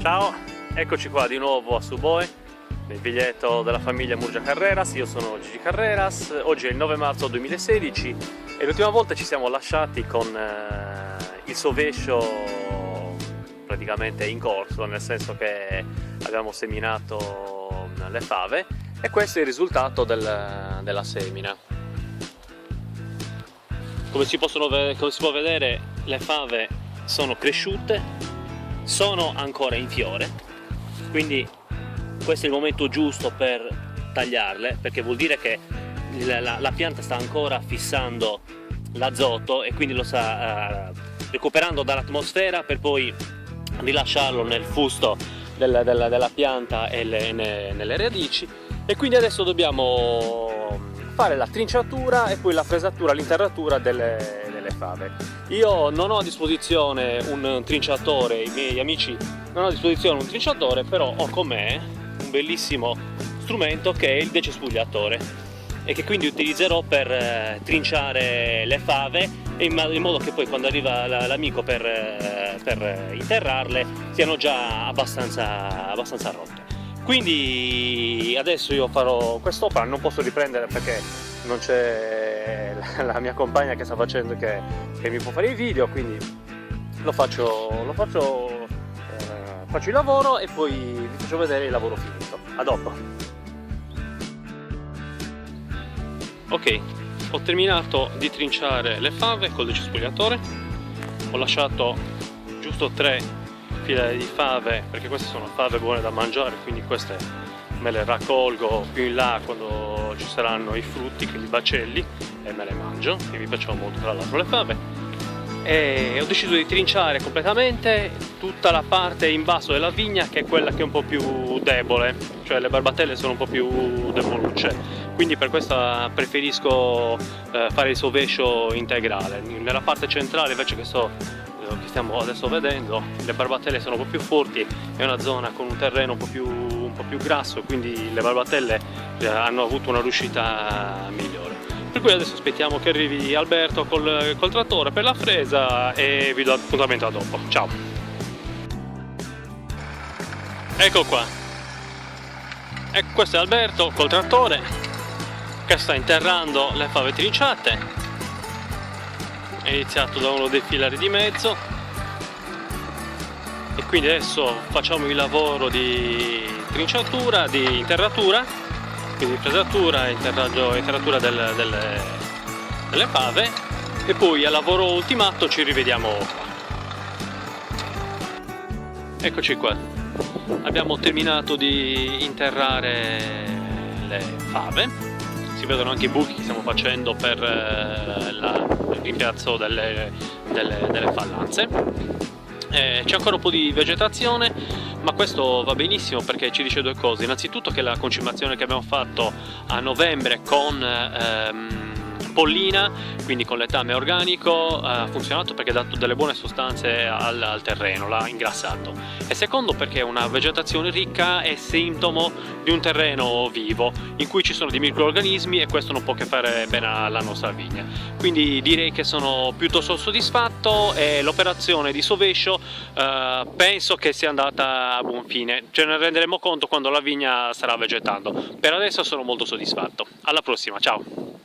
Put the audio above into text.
Ciao, eccoci qua di nuovo a Suboe, nel viglietto della famiglia Murgia Carreras. Io sono Gigi Carreras, oggi è il 9 marzo 2016 e l'ultima volta ci siamo lasciati con il sovescio praticamente in corso, nel senso che abbiamo seminato le fave e questo è il risultato della semina. Come si può vedere, le fave sono cresciute, sono ancora in fiore, quindi questo è il momento giusto per tagliarle, perché vuol dire che la pianta sta ancora fissando l'azoto e quindi lo sta recuperando dall'atmosfera per poi rilasciarlo nel fusto della pianta e nelle radici. E quindi adesso dobbiamo fare la trinciatura e poi la fresatura, l'interratura delle fave. Io non ho a disposizione un trinciatore, i miei amici non ho a disposizione un trinciatore, però ho con me un bellissimo strumento che è il decespugliatore e che quindi utilizzerò per trinciare le fave in modo che poi quando arriva l'amico per interrarle siano già abbastanza rotte. Quindi adesso io farò quest'opera, non posso riprendere perché non c'è la mia compagna che sta facendo, che mi può fare i video, quindi faccio il lavoro e poi vi faccio vedere il lavoro finito. A dopo. Ok, ho terminato di trinciare le fave col decespugliatore, ho lasciato giusto 3 file di fave perché queste sono fave buone da mangiare, quindi queste me le raccolgo più in là quando ci saranno i frutti, quindi i bacelli, e me le mangio, che mi piacciono molto tra l'altro le fave. E ho deciso di trinciare completamente tutta la parte in basso della vigna, che è quella che è un po' più debole, cioè le barbatelle sono un po' più debolucce, quindi per questo preferisco fare il sovescio integrale. Nella parte centrale invece che stiamo adesso vedendo, le barbatelle sono un po' più forti, è una zona con un terreno un po' più grasso, quindi le barbatelle hanno avuto una riuscita migliore. Per cui adesso aspettiamo che arrivi Alberto col trattore per la fresa e vi do appuntamento a dopo. Ciao! Ecco qua, questo è Alberto col trattore che sta interrando le fave trinciate. È iniziato da uno dei filari di mezzo e quindi adesso facciamo il lavoro di trinciatura, di interratura, quindi fresatura e interratura delle fave, e poi al lavoro ultimato ci rivediamo qua. Eccoci qua, abbiamo terminato di interrare le fave, si vedono anche i buchi che stiamo facendo per il rimpiazzo delle fallanze. C'è ancora un po' di vegetazione, ma questo va benissimo perché ci dice due cose. Innanzitutto che la concimazione che abbiamo fatto a novembre con pollina, quindi con letame organico, ha funzionato perché ha dato delle buone sostanze al terreno, l'ha ingrassato. E secondo perché una vegetazione ricca è sintomo di un terreno vivo in cui ci sono dei microrganismi e questo non può che fare bene alla nostra vigna. Quindi direi che sono piuttosto soddisfatto e l'operazione di sovescio penso che sia andata a buon fine. Ce ne renderemo conto quando la vigna starà vegetando. Per adesso sono molto soddisfatto. Alla prossima, ciao!